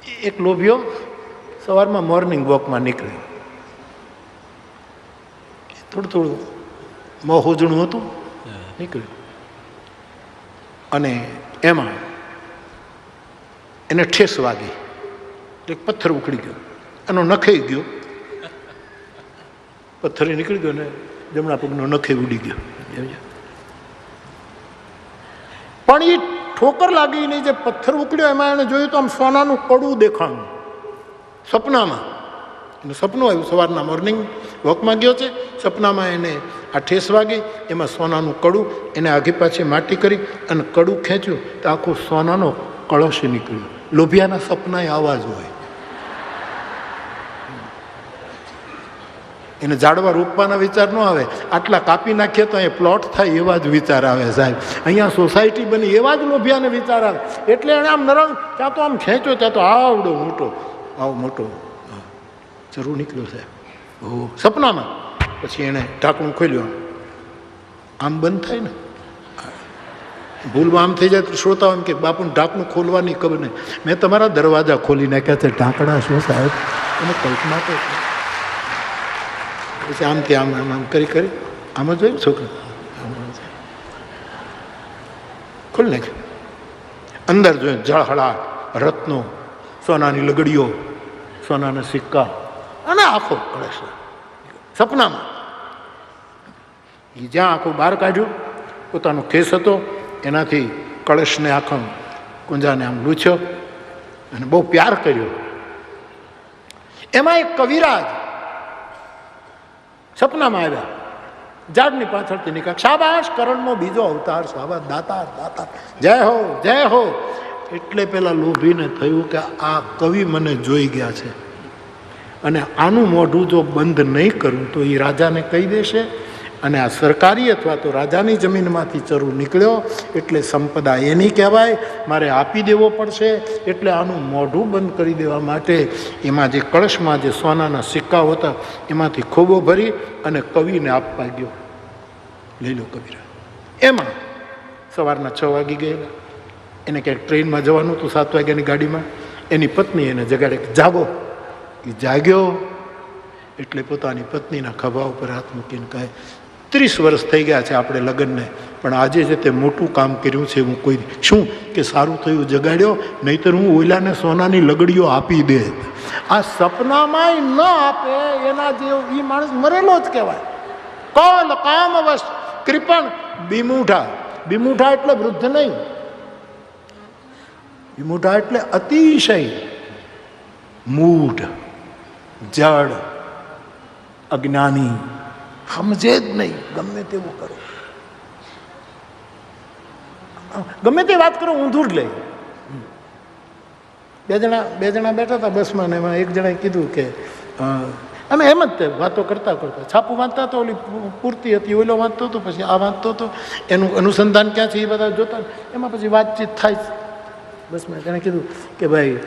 એક લોભિયો સવારમાં મોર્નિંગ વોકમાં નીકળ્યો. થોડું થોડું મોહુજણું હતું, નીકળ્યું. અને એમાં એને ઠેસ વાગી, એક પથ્થર ઉખડી ગયો, એનો નખે ગયો, પથ્થર નીકળી ગયો ને જમણા પગનો નખે ઉડી ગયો. પણ એ ઠોકર લાગી નહીં, જે પથ્થર ઉકળ્યો એમાં એને જોયું તો આમ સોનાનું કડું દેખાણું સપનામાં. એનું સપનું આવ્યું, સવારના મોર્નિંગ વોકમાં ગયો છે, સપનામાં એને આ ઠેસ વાગી, એમાં સોનાનું કડું, એને આઘી પાછી માટી કરી અને કડું ખેંચ્યું તો આખું સોનાનો કળશ નીકળ્યો. લોભિયાના સપના આવા જ હોય. એને ઝાડવા રોપવાના વિચાર ન આવે, આટલા કાપી નાખીએ તો અહીંયા પ્લોટ થાય એવા જ વિચાર આવે સાહેબ, અહીંયા સોસાયટી બની એવા જ લોભિયાને વિચાર આવે. એટલે એણે આમ નરમ ત્યાં તો આમ ખેંચ્યો, ત્યાં તો આવડો મોટો આવો મોટો જરૂર નીકળ્યો સાહેબ. ઓ સપનામાં. પછી એણે ઢાંકણું ખોલ્યું, આમ બંધ થાય ને, ભૂલમાં આમ થઈ જાય તો શ્રોતાઓ એમ કે બાપુને ઢાંકણું ખોલવાની ખબર નહીં. મેં તમારા દરવાજા ખોલી નાખ્યા છે, ઢાંકણા શું સાહેબ, એને કલ્પના તો. પછી આમથી આમ આમ આમ કરી કરી આમ જ હોય છોકરા, ખોલી નાખ્યું. અંદર જોયું જળહળાટ, રત્નો, સોનાની લગડીઓ, સોનાના સિક્કા અને આખો કળશ સપનામાં. એ જ્યાં આખું બહાર કાઢ્યું, પોતાનો કેસ હતો એનાથી કળશને આખો કુંજાને આમ લૂછ્યો અને બહુ પ્યાર કર્યો. એમાં એક કવિરાજ સપનામાં આવ્યા, ઝાડની પાછળથી નીકળ્યા. શાબાશ, કરણનો બીજો અવતાર, શાબાશ, દાતાર દાતાર, જય હો જય હો. એટલે પેલા લોભીને થયું કે આ કવિ મને જોઈ ગયા છે અને આનું મોઢું જો બંધ નહીં કરું તો એ રાજાને કહી દેશે, અને આ સરકારી અથવા તો રાજાની જમીનમાંથી ચરુ નીકળ્યો એટલે સંપદા એની કહેવાય, મારે આપી દેવો પડશે. એટલે આનું મોઢું બંધ કરી દેવા માટે એમાં જે કળશમાં જે સોનાના સિક્કાઓ હતા એમાંથી ખોબો ભરી અને કવિને આપવા ગયો. લઈ લો કવિરા. એમાં સવારના 6 વાગી ગયેલા, એને ક્યાંક ટ્રેનમાં જવાનું હતું, 7 વાગ્યાની ગાડીમાં. એની પત્ની એને જગાડે, જાગો. એ જાગ્યો એટલે પોતાની પત્નીના ખભા ઉપર હાથ મૂકીને કહે, 30 વર્ષ થઈ ગયા છે આપણે લગ્નને, પણ આજે જે તે મોટું કામ કર્યું છે હું કોઈ શું કે સારું થયું જગાડ્યો, નહીંતર હું ઓલાને સોનાની લગડીઓ આપી દે. આ સપનામાંય ન આપે એના જેવો એ માણસ મરેલો જ કહેવાય. કલ કામવશ કૃપણ બિમૂઢા. બિમૂઢા એટલે વૃદ્ધ નહીં, બિમૂઢા એટલે અતિશય મૂઢ, જડ, અજ્ઞાની, સમજે જ નહીં, ગમે તેવું કરો, ગમે તે વાત કરો ઊંધું જ લે. બે જણા બેઠા હતા બસમાં ને એમાં એક જણાએ કીધું કે અમે એમ જ તે વાતો કરતા કરતા છાપું વાંચતા તો ઓલી પૂર્તિ હતી, ઓલો વાંચતો હતો, પછી આ વાંચતો હતો, એનું અનુસંધાન ક્યાં છે એ બધા જોતા, એમાં પછી વાતચીત થાય. બસમાં તેણે કીધું કે ભાઈ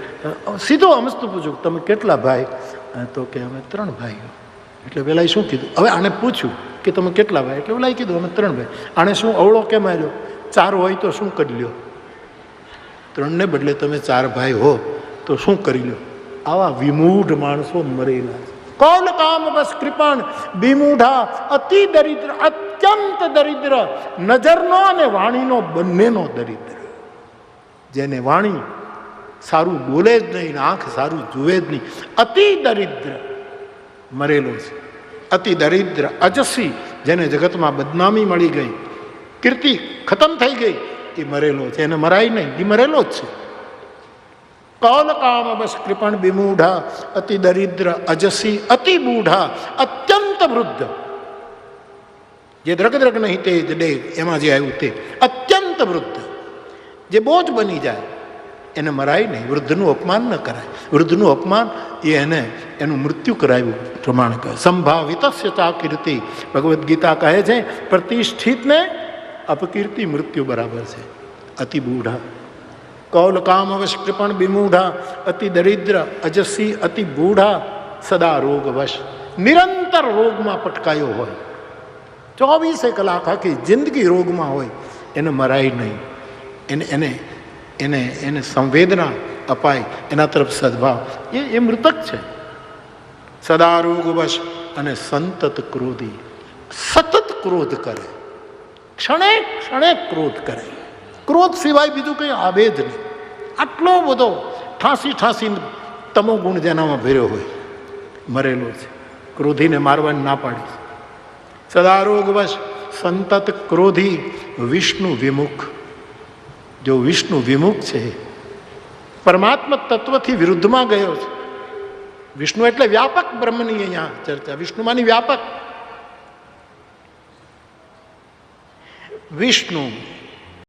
સીધો સમજતું પૂછ્યું તમે કેટલા ભાઈ? તો કે અમે 3 ભાઈઓ. એટલે પેલા શું કીધું, હવે આને પૂછ્યું કે તમે કેટલા ભાઈ? એટલે પેલા કીધું અમે 3 ભાઈ. આને શું અવળો કેમ આવ્યો? 4 હોય તો શું કરી લ્યો? 3 ને બદલે તમે 4 ભાઈ હો તો શું કરી લ્યો? આવા વિમૂઢ માણસો મરેલા છે. કૌલ કામ બસ કૃપણ બિમૂઢા, અતિ દરિદ્ર, અત્યંત દરિદ્ર, નજરનો અને વાણીનો બંનેનો દરિદ્ર. જેને વાણી સારું બોલે જ નહીં, આંખ સારું જુએ જ નહીં, અતિ દરિદ્ર મરેલો છે. અતિ દરિદ્ર અજસી, જેને જગતમાં બદનામી મળી ગઈ, કીર્તિ ખતમ થઈ ગઈ, એ મરેલો છે. એને મરાય નહીં, એ મરેલો જ છે. કૌલ કામ બસ કૃપણ બિમૂઢા, અતિ દરિદ્ર અજસી, અતિ બૂઢા, અત્યંત વૃદ્ધ. જે દ્રગ દ્રગ નહીં તે જ ડે, એમાં જે આવ્યું તે અત્યંત વૃદ્ધ, જે બોજ બની જાય એને મરાય નહીં. વૃદ્ધનું અપમાન ન કરાય. વૃદ્ધનું અપમાન એ એને એનું મૃત્યુ કરાવ્યું પ્રમાણ કહે. સંભાવિતસ્ય ચા કીર્તિ, ભગવદ્ ગીતા કહે છે પ્રતિષ્ઠિતને અપકીર્તિ મૃત્યુ બરાબર છે. અતિ બૂઢા, કૌલ કામ વશ કૃપણ બિમૂઢા, અતિ દરિદ્ર અજસી, અતિ બૂઢા, સદા રોગવશ, નિરંતર રોગમાં પટકાયો હોય, 24 કલાક આખી જિંદગી રોગમાં હોય, એને મરાય નહીં. એને સંવેદના અપાય એના તરફ સદભાવ, એ મૃતક છે. સદા રોગવશ અને સંતત ક્રોધી, સતત ક્રોધ કરે, ક્ષણે ક્ષણે ક્રોધ કરે. ક્રોધ સિવાય બીજું કંઈ આવે જ નહીં. આટલો બધો ઠાંસી ઠાંસી તમો ગુણ જેનામાં ભર્યો હોય મરેલો છે. ક્રોધીને મારવાની ના પાડી. સદા રોગવશ સંતત ક્રોધી વિષ્ણુ વિમુખ. જો વિષ્ણુ વિમુખ છે, પરમાત્મા તત્વથી વિરુદ્ધમાં ગયો છે. વિષ્ણુ એટલે વ્યાપક બ્રહ્મની અહીંયા ચર્ચા, વિષ્ણુમાંની વ્યાપક. વિષ્ણુ